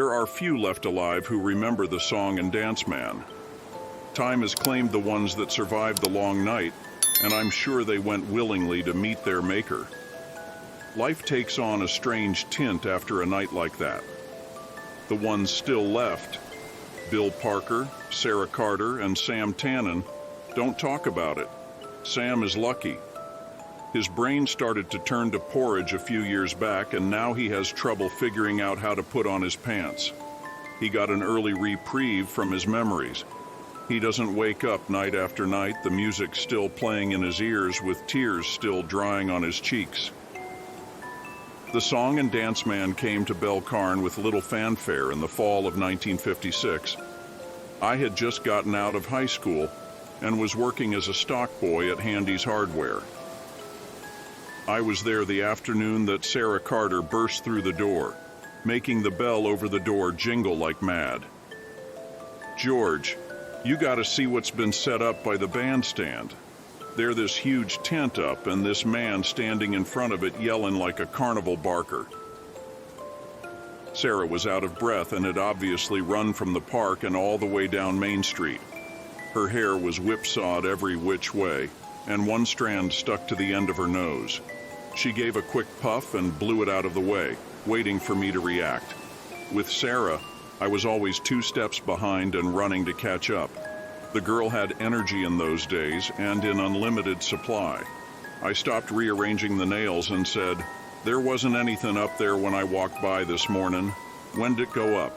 There are few left alive who remember the Song and Dance Man. Time has claimed the ones that survived the long night, and I'm sure they went willingly to meet their maker. Life takes on a strange tint after a night like that. The ones still left, Bill Parker, Sarah Carter, and Sam Tannen, don't talk about it. Sam is lucky. His brain started to turn to porridge a few years back, and now he has trouble figuring out how to put on his pants. He got an early reprieve from his memories. He doesn't wake up night after night, the music still playing in his ears with tears still drying on his cheeks. The Song and Dance Man came to Belcarn with little fanfare in the fall of 1956. I had just gotten out of high school and was working as a stock boy at Handy's Hardware. I was there the afternoon that Sarah Carter burst through the door, making the bell over the door jingle like mad. "George, you gotta see what's been set up by the bandstand. There's this huge tent up and this man standing in front of it yelling like a carnival barker." Sarah was out of breath and had obviously run from the park and all the way down Main Street. Her hair was whipsawed every which way, and one strand stuck to the end of her nose. She gave a quick puff and blew it out of the way, waiting for me to react. With Sarah, I was always 2 steps behind and running to catch up. The girl had energy in those days and in unlimited supply. I stopped rearranging the nails and said, "There wasn't anything up there when I walked by this morning. When'd it go up?"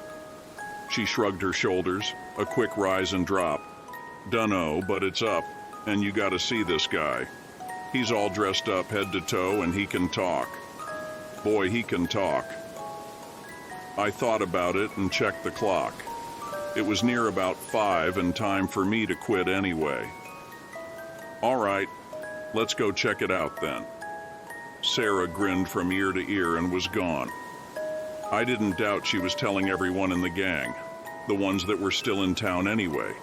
She shrugged her shoulders, a quick rise and drop. "Dunno, but it's up, and you gotta see this guy. He's all dressed up head to toe and he can talk. Boy, he can talk." I thought about it and checked the clock. It was near about 5 and time for me to quit anyway. "All right, let's go check it out then." Sarah grinned from ear to ear and was gone. I didn't doubt she was telling everyone in the gang, the ones that were still in town anyway.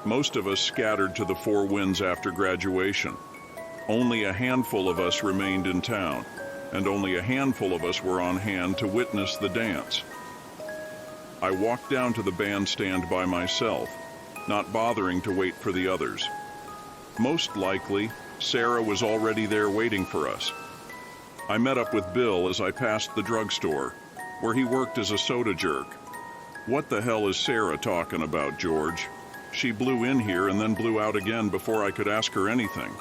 Most of us scattered to the 4 winds after graduation. Only a handful of us remained in town, and only a handful of us were on hand to witness the dance. I walked down to the bandstand by myself, not bothering to wait for the others. Most likely, Sarah was already there waiting for us. I met up with Bill as I passed the drugstore, where he worked as a soda jerk. "What the hell is Sarah talking about, George? She blew in here and then blew out again before I could ask her anything."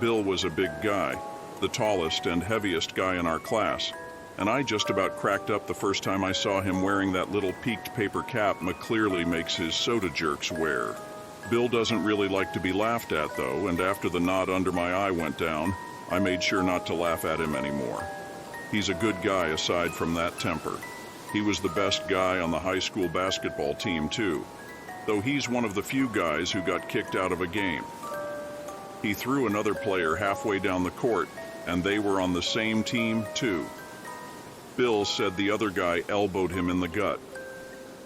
Bill was a big guy, the tallest and heaviest guy in our class, and I just about cracked up the first time I saw him wearing that little peaked paper cap McClearly makes his soda jerks wear. Bill doesn't really like to be laughed at, though, and after the knot under my eye went down, I made sure not to laugh at him anymore. He's a good guy aside from that temper. He was the best guy on the high school basketball team, too, though he's one of the few guys who got kicked out of a game. He threw another player halfway down the court, and they were on the same team, too. Bill said the other guy elbowed him in the gut.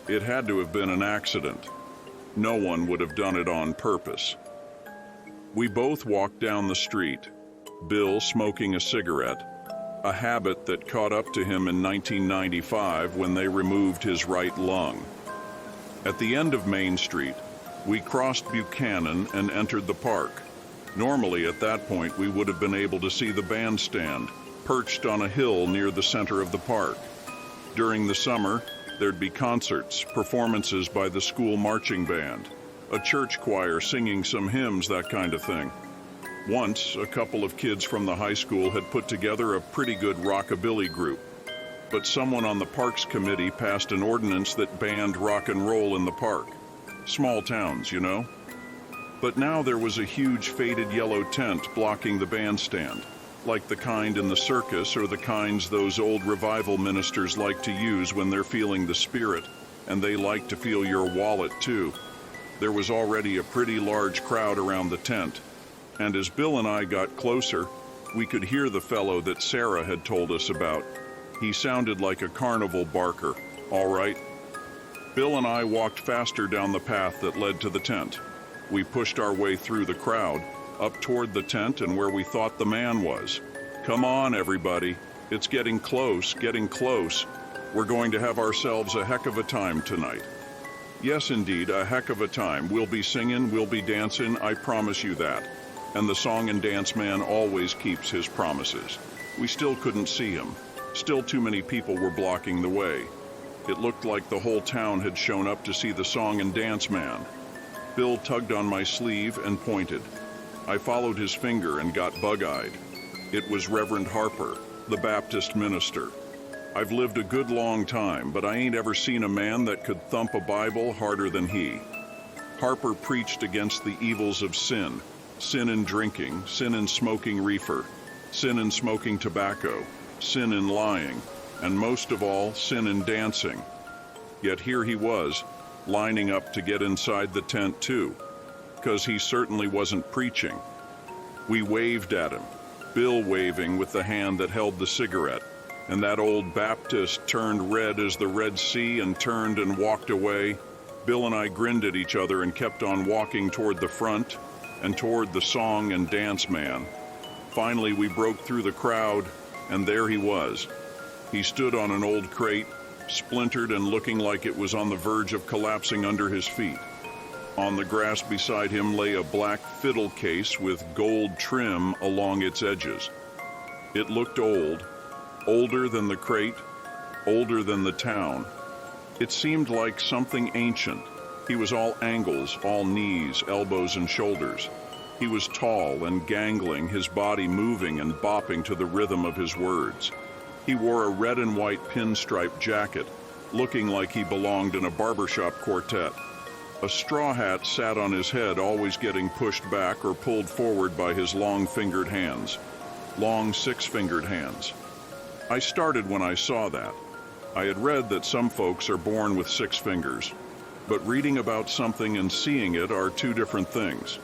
It had to have been an accident. No one would have done it on purpose. We both walked down the street, Bill smoking a cigarette, a habit that caught up to him in 1995 when they removed his right lung. At the end of Main Street, we crossed Buchanan and entered the park. Normally, at that point, we would have been able to see the bandstand, perched on a hill near the center of the park. During the summer, there'd be concerts, performances by the school marching band, a church choir singing some hymns, that kind of thing. Once, a couple of kids from the high school had put together a pretty good rockabilly group, but someone on the Parks Committee passed an ordinance that banned rock and roll in the park. Small towns, you know? But now there was a huge faded yellow tent blocking the bandstand, like the kind in the circus or the kinds those old revival ministers like to use when they're feeling the spirit, and they like to feel your wallet too. There was already a pretty large crowd around the tent, and as Bill and I got closer, we could hear the fellow that Sarah had told us about. He sounded like a carnival barker, all right. Bill and I walked faster down the path that led to the tent. We pushed our way through the crowd, up toward the tent and where we thought the man was. "Come on, everybody. It's getting close, getting close." We're going to have ourselves a heck of a time tonight. Yes, indeed, a heck of a time. We'll be singing, we'll be dancing, I promise you that. And the song and dance man always keeps his promises. We still couldn't see him. Still too many people were blocking the way. It looked like the whole town had shown up to see the song and dance man. Bill tugged on my sleeve and pointed. I followed his finger and got bug-eyed. It was Reverend Harper, the Baptist minister. I've lived a good long time, but I ain't ever seen a man that could thump a Bible harder than he. Harper preached against the evils of sin. Sin in drinking, sin in smoking reefer, sin in smoking tobacco, sin in lying, and most of all, sin in dancing. Yet here he was, lining up to get inside the tent too, 'cause he certainly wasn't preaching. We waved at him, Bill waving with the hand that held the cigarette, and that old Baptist turned red as the Red Sea and turned and walked away. Bill and I grinned at each other and kept on walking toward the front and toward the song and dance man. Finally, we broke through the crowd, and there he was. He stood on an old crate, splintered and looking like it was on the verge of collapsing under his feet. On the grass beside him lay a black fiddle case with gold trim along its edges. It looked old, older than the crate, older than the town. It seemed like something ancient. He was all angles, all knees, elbows, and shoulders. He was tall and gangling, his body moving and bopping to the rhythm of his words. He wore a red and white pinstripe jacket, looking like he belonged in a barbershop quartet. A straw hat sat on his head, always getting pushed back or pulled forward by his long-fingered hands. Long six-fingered hands. I started when I saw that. I had read that some folks are born with 6 fingers, but reading about something and seeing it are two different things.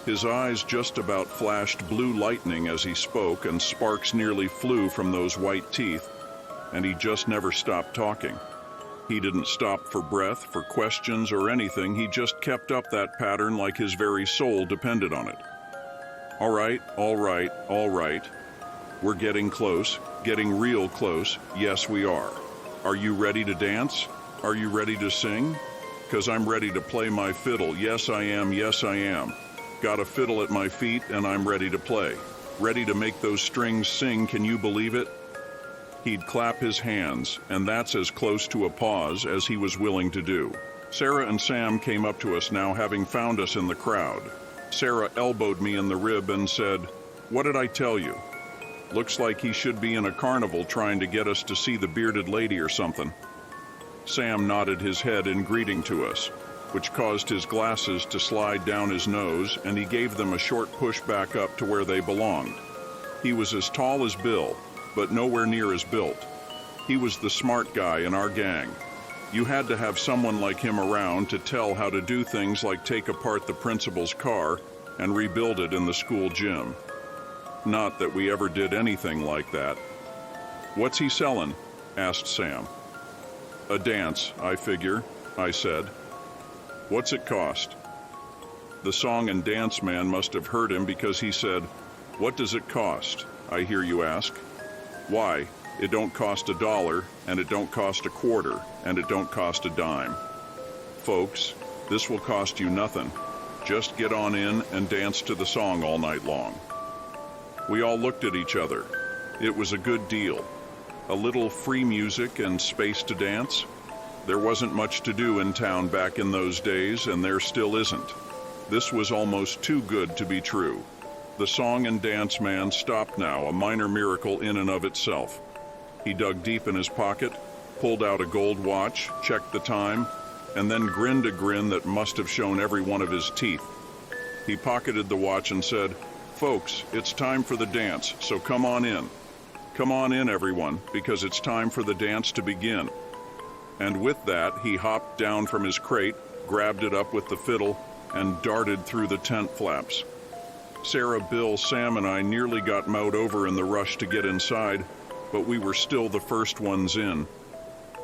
His eyes just about flashed blue lightning as he spoke, and sparks nearly flew from those white teeth, and he just never stopped talking. He didn't stop for breath, for questions, or anything. He just kept up that pattern like his very soul depended on it. All right, all right, all right. We're getting close, getting real close. Yes, we are. Are you ready to dance? Are you ready to sing? 'Cause I'm ready to play my fiddle. Yes, I am. Yes, I am. Got a fiddle at my feet, and I'm ready to play. Ready to make those strings sing, can you believe it? He'd clap his hands, and that's as close to a pause as he was willing to do. Sarah and Sam came up to us now, having found us in the crowd. Sarah elbowed me in the rib and said, "What did I tell you? Looks like he should be in a carnival trying to get us to see the bearded lady or something." Sam nodded his head in greeting to us, which caused his glasses to slide down his nose, and he gave them a short push back up to where they belonged. He was as tall as Bill, but nowhere near as built. He was the smart guy in our gang. You had to have someone like him around to tell how to do things like take apart the principal's car and rebuild it in the school gym. Not that we ever did anything like that. "What's he selling?" asked Sam. "A dance, I figure," I said. "What's it cost?" The song and dance man must have heard him, because he said, "What does it cost, I hear you ask? Why, it don't cost $1, and it don't cost a quarter, and it don't cost a dime. Folks, this will cost you nothing. Just get on in and dance to the song all night long." We all looked at each other. It was a good deal. A little free music and space to dance. There wasn't much to do in town back in those days, and there still isn't. This was almost too good to be true. The song and dance man stopped now, a minor miracle in and of itself. He dug deep in his pocket, pulled out a gold watch, checked the time, and then grinned a grin that must have shown every one of his teeth. He pocketed the watch and said, "Folks, it's time for the dance, so come on in. Come on in, everyone, because it's time for the dance to begin." And with that, he hopped down from his crate, grabbed it up with the fiddle, and darted through the tent flaps. Sarah, Bill, Sam, and I nearly got mowed over in the rush to get inside, but we were still the first ones in.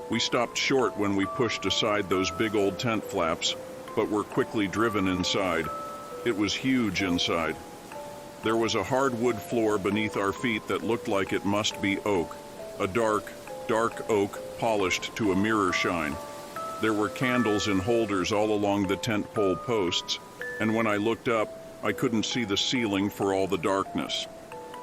We stopped short when we pushed aside those big old tent flaps, but were quickly driven inside. It was huge inside. There was a hardwood floor beneath our feet that looked like it must be oak, a dark, dark oak polished to a mirror shine. There were candles in holders all along the tent pole posts, and when I looked up, I couldn't see the ceiling for all the darkness.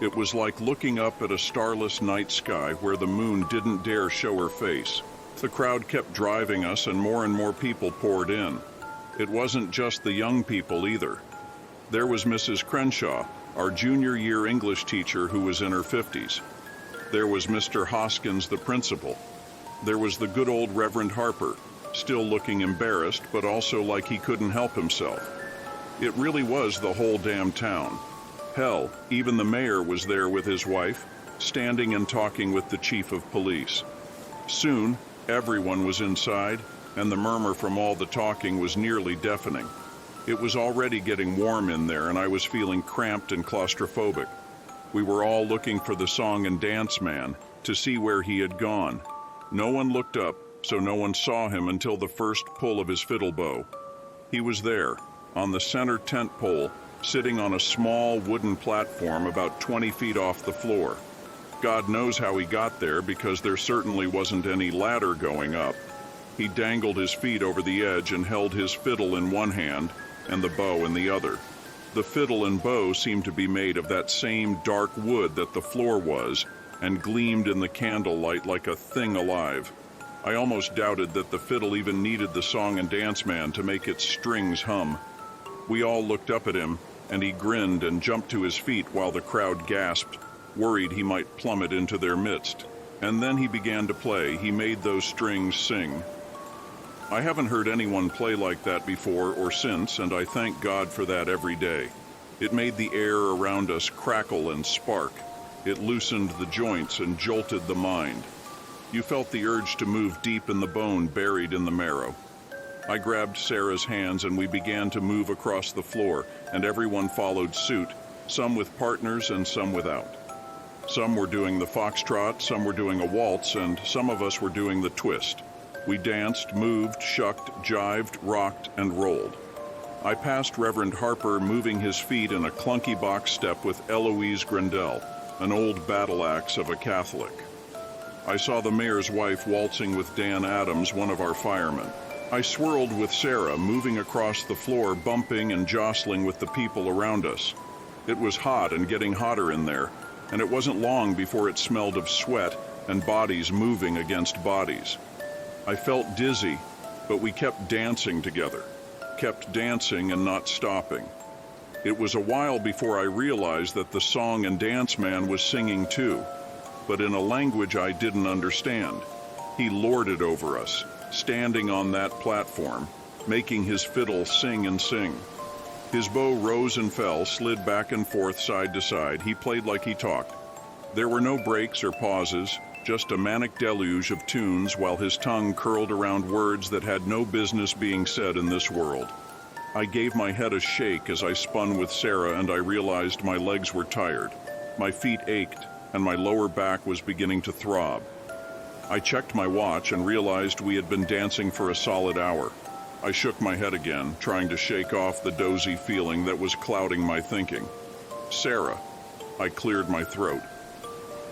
It was like looking up at a starless night sky where the moon didn't dare show her face. The crowd kept driving us and more people poured in. It wasn't just the young people either. There was Mrs. Crenshaw, our junior year English teacher who was in her 50s. There was Mr. Hoskins, the principal. There was the good old Reverend Harper, still looking embarrassed but also like he couldn't help himself. It really was the whole damn town. Hell, even the mayor was there with his wife, standing and talking with the chief of police. Soon, everyone was inside, and the murmur from all the talking was nearly deafening. It was already getting warm in there, and I was feeling cramped and claustrophobic. We were all looking for the song and dance man to see where he had gone. No one looked up, so no one saw him until the first pull of his fiddle bow. He was there, on the center tent pole, sitting on a small wooden platform about 20 feet off the floor. God knows how he got there because there certainly wasn't any ladder going up. He dangled his feet over the edge and held his fiddle in one hand and the bow in the other. The fiddle and bow seemed to be made of that same dark wood that the floor was and gleamed in the candlelight like a thing alive. I almost doubted that the fiddle even needed the song and dance man to make its strings hum. We all looked up at him, and he grinned and jumped to his feet while the crowd gasped, worried he might plummet into their midst. And then he began to play. He made those strings sing. I haven't heard anyone play like that before or since, and I thank God for that every day. It made the air around us crackle and spark. It loosened the joints and jolted the mind. You felt the urge to move deep in the bone buried in the marrow. I grabbed Sarah's hands and we began to move across the floor, and everyone followed suit, some with partners and some without. Some were doing the foxtrot, some were doing a waltz, and some of us were doing the twist. We danced, moved, shucked, jived, rocked, and rolled. I passed Reverend Harper moving his feet in a clunky box step with Eloise Grendel, an old battle axe of a Catholic. I saw the mayor's wife waltzing with Dan Adams, one of our firemen. I swirled with Sarah, moving across the floor, bumping and jostling with the people around us. It was hot and getting hotter in there, and it wasn't long before it smelled of sweat and bodies moving against bodies. I felt dizzy, but we kept dancing together, kept dancing and not stopping. It was a while before I realized that the song and dance man was singing too, but in a language I didn't understand. He lorded over us, standing on that platform, making his fiddle sing and sing. His bow rose and fell, slid back and forth side to side. He played like he talked. There were no breaks or pauses, just a manic deluge of tunes while his tongue curled around words that had no business being said in this world. I gave my head a shake as I spun with Sarah, and I realized my legs were tired. My feet ached, and my lower back was beginning to throb. I checked my watch and realized we had been dancing for a solid hour. I shook my head again, trying to shake off the dozy feeling that was clouding my thinking. Sarah. I cleared my throat.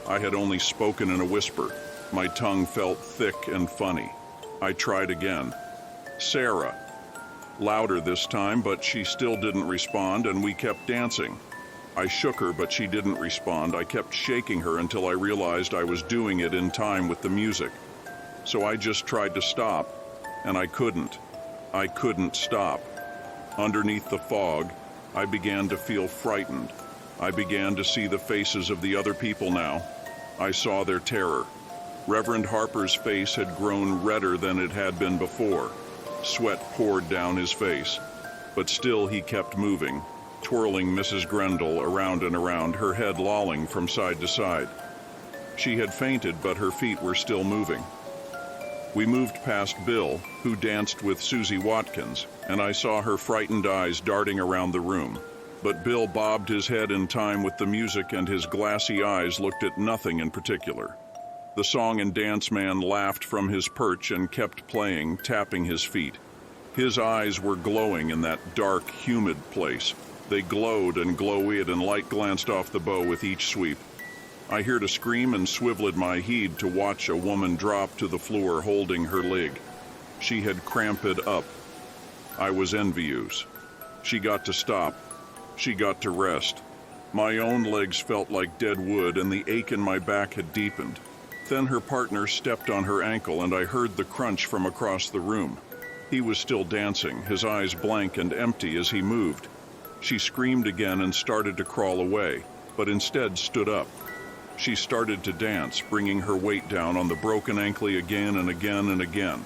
I had only spoken in a whisper. My tongue felt thick and funny. I tried again. Sarah. Louder this time, but she still didn't respond, and we kept dancing. I shook her, but she didn't respond. I kept shaking her until I realized I was doing it in time with the music. So I just tried to stop, and I couldn't. I couldn't stop. Underneath the fog, I began to feel frightened. I began to see the faces of the other people now. I saw their terror. Reverend Harper's face had grown redder than it had been before. Sweat poured down his face, but still he kept moving, twirling Mrs. Grendel around and around, her head lolling from side to side. She had fainted, but her feet were still moving. We moved past Bill, who danced with Susie Watkins, and I saw her frightened eyes darting around the room. But Bill bobbed his head in time with the music, and his glassy eyes looked at nothing in particular. The song and dance man laughed from his perch and kept playing, tapping his feet. His eyes were glowing in that dark, humid place. They glowed and glowed, and light glanced off the bow with each sweep. I heard a scream and swiveled my head to watch a woman drop to the floor holding her leg. She had cramped up. I was envious. She got to stop. She got to rest. My own legs felt like dead wood and the ache in my back had deepened. Then her partner stepped on her ankle and I heard the crunch from across the room. He was still dancing, his eyes blank and empty as he moved. She screamed again and started to crawl away, but instead stood up. She started to dance, bringing her weight down on the broken ankle again and again and again.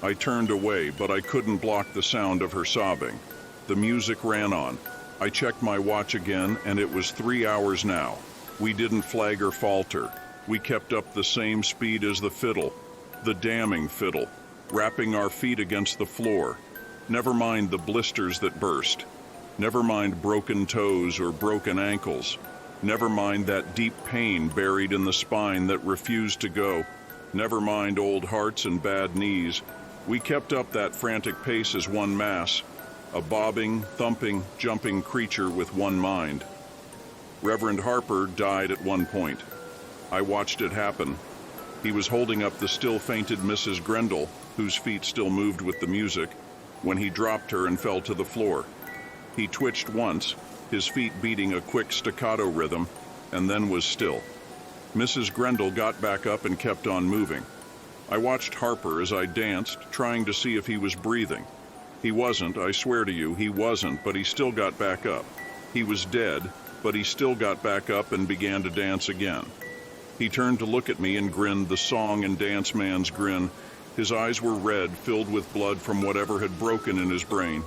I turned away, but I couldn't block the sound of her sobbing. The music ran on. I checked my watch again, and it was 3 hours now. We didn't flag or falter. We kept up the same speed as the fiddle, the damning fiddle, wrapping our feet against the floor. Never mind the blisters that burst. Never mind broken toes or broken ankles. Never mind that deep pain buried in the spine that refused to go. Never mind old hearts and bad knees. We kept up that frantic pace as one mass, a bobbing, thumping, jumping creature with one mind. Reverend Harper died at one point. I watched it happen. He was holding up the still fainted Mrs. Grendel, whose feet still moved with the music, when he dropped her and fell to the floor. He twitched once, his feet beating a quick staccato rhythm, and then was still. Mrs. Grendel got back up and kept on moving. I watched Harper as I danced, trying to see if he was breathing. He wasn't, I swear to you, he wasn't, but he still got back up. He was dead, but he still got back up and began to dance again. He turned to look at me and grinned the song and dance man's grin. His eyes were red, filled with blood from whatever had broken in his brain.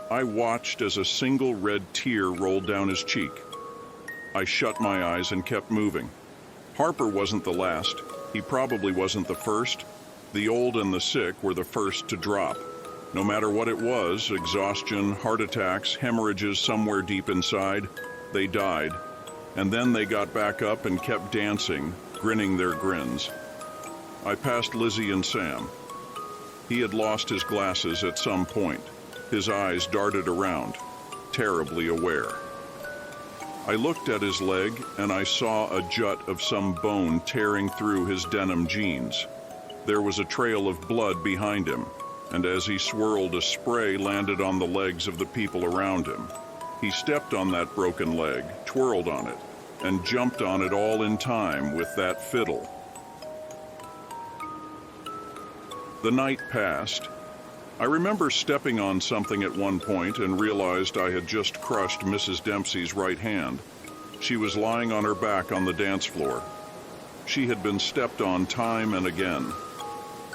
I watched as a single red tear rolled down his cheek. I shut my eyes and kept moving. Harper wasn't the last. He probably wasn't the first. The old and the sick were the first to drop. No matter what it was, exhaustion, heart attacks, hemorrhages somewhere deep inside, they died. And then they got back up and kept dancing, grinning their grins. I passed Lizzie and Sam. He had lost his glasses at some point. His eyes darted around, terribly aware. I looked at his leg and I saw a jut of some bone tearing through his denim jeans. There was a trail of blood behind him, and as he swirled, a spray landed on the legs of the people around him. He stepped on that broken leg, twirled on it, and jumped on it all in time with that fiddle. The night passed. I remember stepping on something at one point and realized I had just crushed Mrs. Dempsey's right hand. She was lying on her back on the dance floor. She had been stepped on time and again.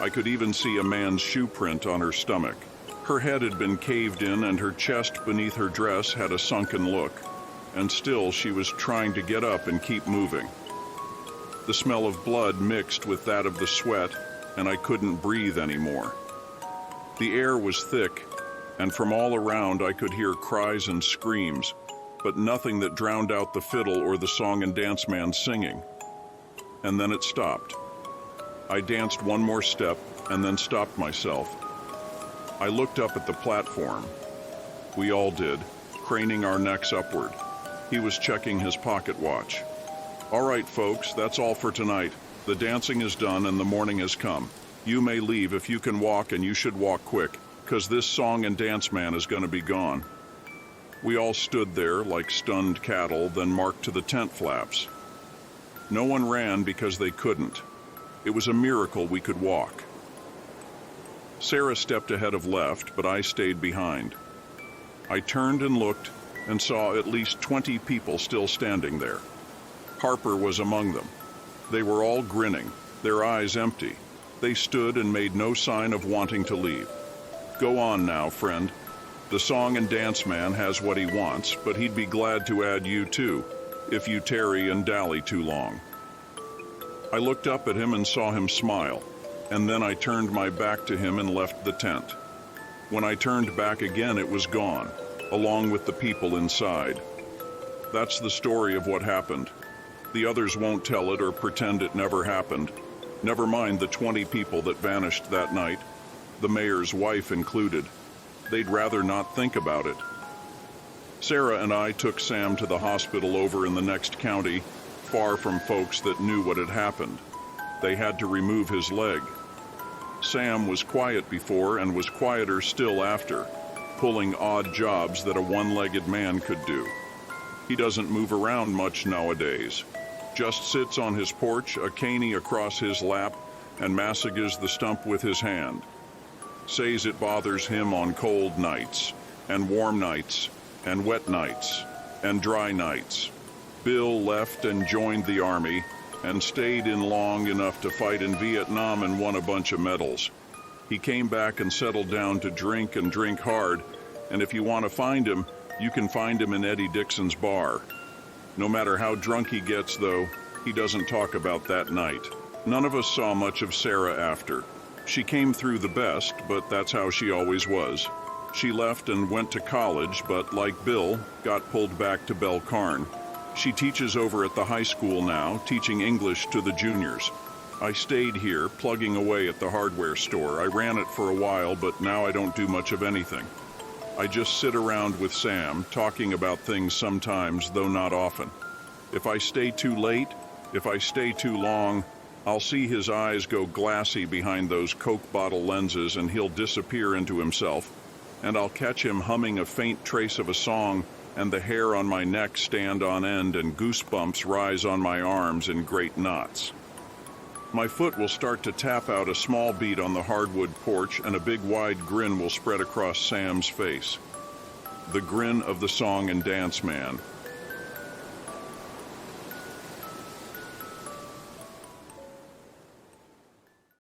I could even see a man's shoe print on her stomach. Her head had been caved in and her chest beneath her dress had a sunken look. And still she was trying to get up and keep moving. The smell of blood mixed with that of the sweat, and I couldn't breathe anymore. The air was thick, and from all around I could hear cries and screams, but nothing that drowned out the fiddle or the song and dance man singing. And then it stopped. I danced one more step and then stopped myself. I looked up at the platform. We all did, craning our necks upward. He was checking his pocket watch. All right, folks, that's all for tonight. The dancing is done and the morning has come. You may leave if you can walk, and you should walk quick, 'cause this song and dance man is gonna be gone. We all stood there like stunned cattle, then marched to the tent flaps. No one ran because they couldn't. It was a miracle we could walk. Sarah stepped ahead of left, but I stayed behind. I turned and looked and saw at least 20 people still standing there. Harper was among them. They were all grinning, their eyes empty. They stood and made no sign of wanting to leave. Go on now, friend. The song and dance man has what he wants, but he'd be glad to add you too, if you tarry and dally too long. I looked up at him and saw him smile, and then I turned my back to him and left the tent. When I turned back again, it was gone, along with the people inside. That's the story of what happened. The others won't tell it or pretend it never happened. Never mind the 20 people that vanished that night, the mayor's wife included. They'd rather not think about it. Sarah and I took Sam to the hospital over in the next county, far from folks that knew what had happened. They had to remove his leg. Sam was quiet before and was quieter still after, pulling odd jobs that a one-legged man could do. He doesn't move around much nowadays. Just sits on his porch, a caney across his lap, and massacres the stump with his hand. Says it bothers him on cold nights, and warm nights, and wet nights, and dry nights. Bill left and joined the army, and stayed in long enough to fight in Vietnam and won a bunch of medals. He came back and settled down to drink and drink hard, and if you want to find him, you can find him in Eddie Dixon's bar. No matter how drunk he gets, though, he doesn't talk about that night. None of us saw much of Sarah after. She came through the best, but that's how she always was. She left and went to college, but like Bill, got pulled back to Belcarn. She teaches over at the high school now, teaching English to the juniors. I stayed here, plugging away at the hardware store. I ran it for a while, but now I don't do much of anything. I just sit around with Sam, talking about things sometimes, though not often. If I stay too late, if I stay too long, I'll see his eyes go glassy behind those Coke bottle lenses and he'll disappear into himself, and I'll catch him humming a faint trace of a song, and the hair on my neck stand on end and goosebumps rise on my arms in great knots. My foot will start to tap out a small beat on the hardwood porch, and a big wide grin will spread across Sam's face. The grin of the song and dance man,